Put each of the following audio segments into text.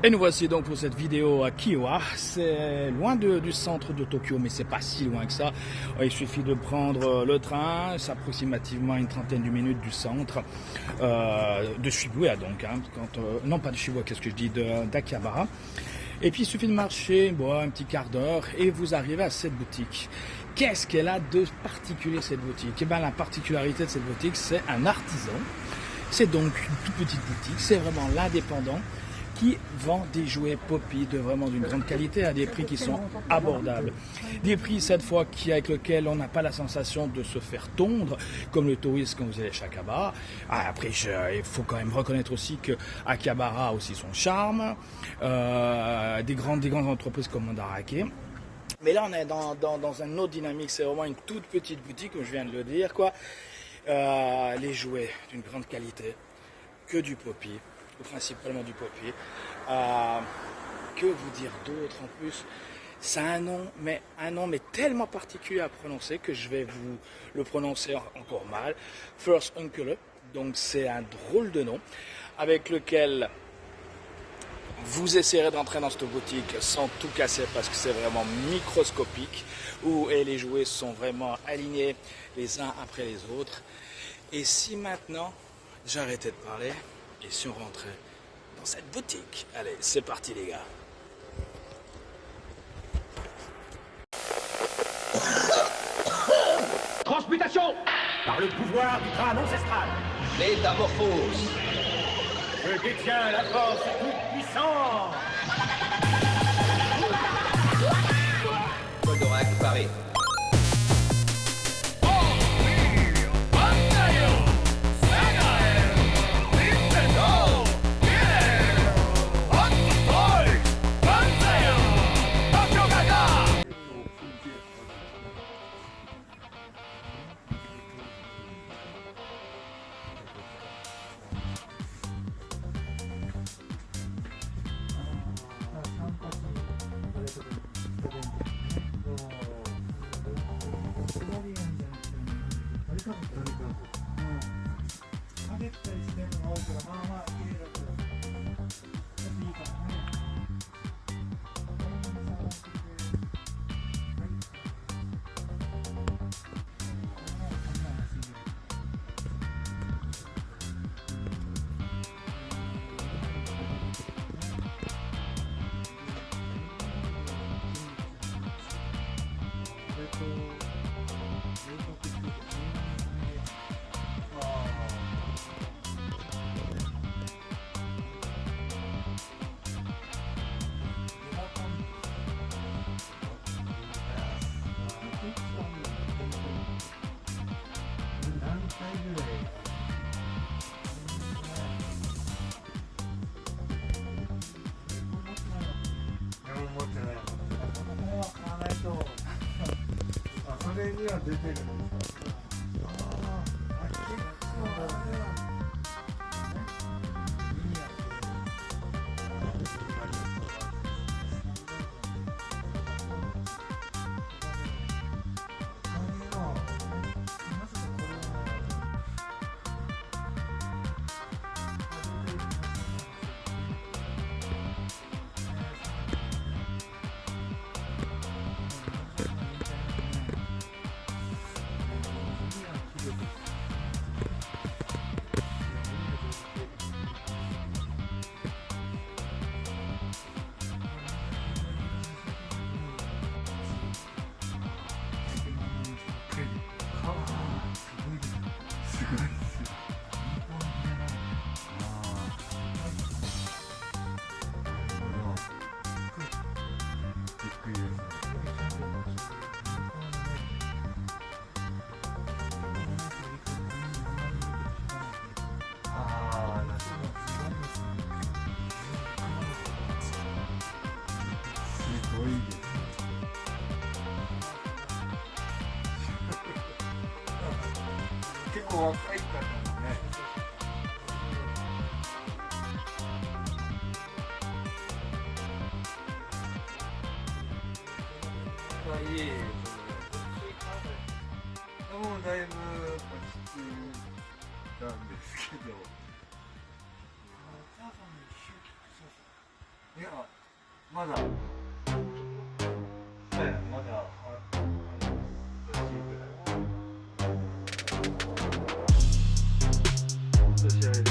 Et nous voici donc pour cette vidéo à Kiwa. C'est loin du centre de Tokyo, mais c'est pas si loin que ça. Il suffit de prendre le train, c'est approximativement une trentaine de minutes du centre de Shibuya donc. Non pas de Shibuya, qu'est-ce que je dis, d'Akihabara. Et puis il suffit de marcher un petit quart d'heure et vous arrivez à cette boutique. Qu'est-ce qu'elle a de particulier cette boutique? Eh bien, la particularité de cette boutique, c'est un artisan. C'est donc une toute petite boutique, c'est vraiment l'indépendant qui vend des jouets Poppy d'une grande qualité à des prix qui sont abordables. Des prix cette fois avec lesquels on n'a pas la sensation de se faire tondre, comme le touriste quand vous allez chez Akihabara. Après, il faut quand même reconnaître aussi que Akihabara a aussi son charme, des grandes entreprises comme Mandarake. Mais là, on est dans une autre dynamique, c'est vraiment une toute petite boutique, comme je viens de le dire, quoi. Les jouets d'une grande qualité, que du Poppy, principalement du Poppy. Que vous dire d'autre en plus? C'est un nom mais tellement particulier à prononcer que je vais vous le prononcer encore mal. First Uncle, donc c'est un drôle de nom avec lequel vous essayerez d'entrer dans cette boutique sans tout casser parce que c'est vraiment microscopique et les jouets sont vraiment alignés les uns après les autres. Et si maintenant j'arrêtais de parler et si on rentrait dans cette boutique, allez, c'est parti les gars. Transmutation par le pouvoir du crâne ancestral. Métamorphose. Je détiens la force toute puissante. Goldorak paré. いや、まだ、そうやな、まだ、試合で、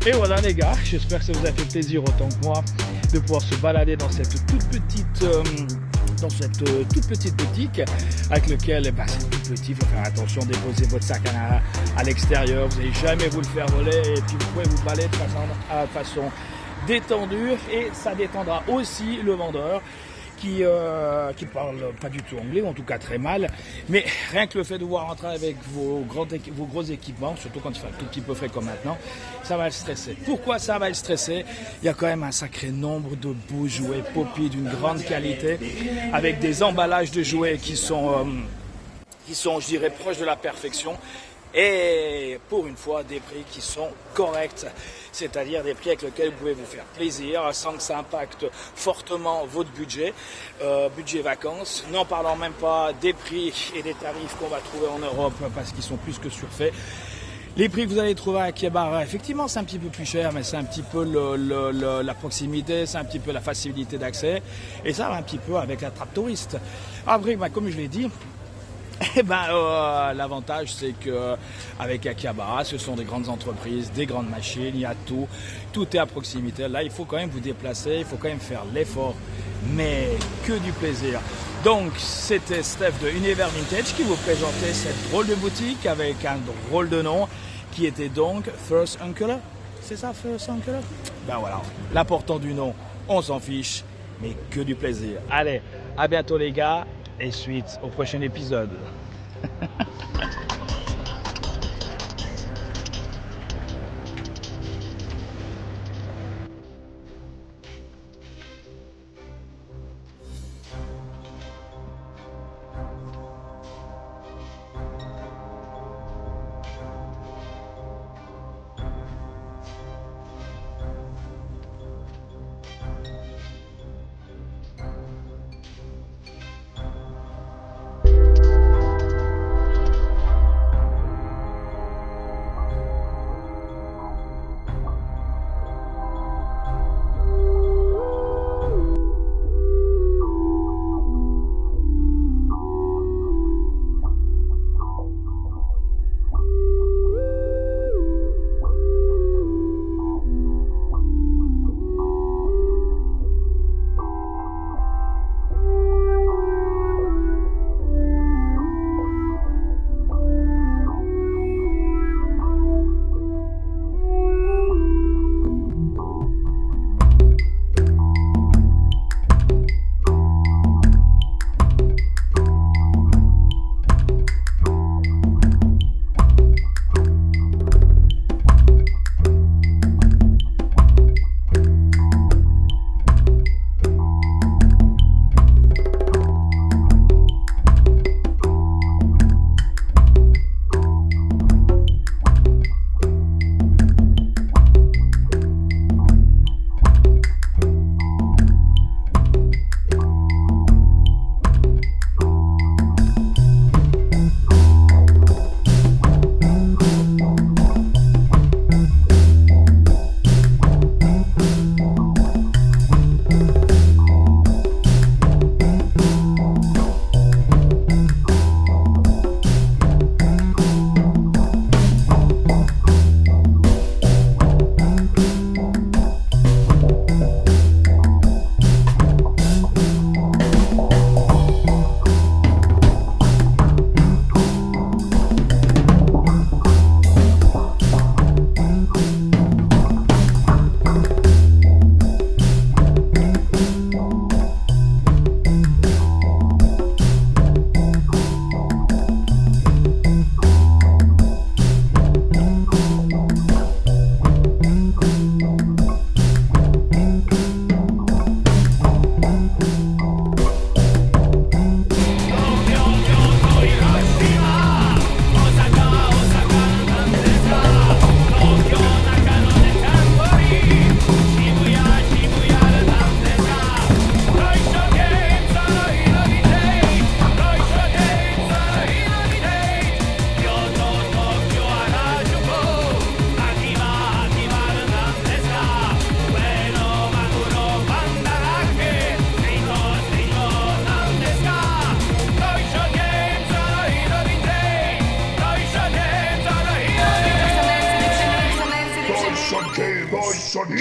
Et voilà les gars, j'espère que ça vous a fait plaisir autant que moi de pouvoir se balader dans cette toute petite boutique avec lequel c'est tout petit, il faut faire attention, déposer votre sac à l'extérieur, vous n'allez jamais vous le faire voler et puis vous pouvez vous balader de façon détendue et ça détendra aussi le vendeur qui parle pas du tout anglais, ou en tout cas très mal, mais rien que le fait de voir rentrer avec vos gros équipements, surtout quand il fait un tout petit peu frais comme maintenant, ça va le stresser. Pourquoi ça va le stresser? Il y a quand même un sacré nombre de beaux jouets Poppy d'une grande qualité, avec des emballages de jouets qui sont, je dirais, proches de la perfection, et pour une fois des prix qui sont corrects, c'est-à-dire des prix avec lesquels vous pouvez vous faire plaisir sans que ça impacte fortement votre budget vacances, n'en parlant même pas des prix et des tarifs qu'on va trouver en Europe parce qu'ils sont plus que surfaits. Les prix que vous allez trouver à Akihabara, effectivement c'est un petit peu plus cher, mais c'est un petit peu la proximité, c'est un petit peu la facilité d'accès, et ça va un petit peu avec la trappe touriste. Après, comme je l'ai dit, l'avantage c'est que avec Akihabara, ce sont des grandes entreprises, des grandes machines, il y a tout est à proximité. Là, il faut quand même vous déplacer, il faut quand même faire l'effort, mais que du plaisir. Donc, c'était Steph de Univers Vintage qui vous présentait cette drôle de boutique avec un drôle de nom qui était donc First Uncle. C'est ça, First Uncle? Voilà, l'important du nom, on s'en fiche, mais que du plaisir. Allez, à bientôt les gars. Et suite au prochain épisode.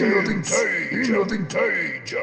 In the vintage.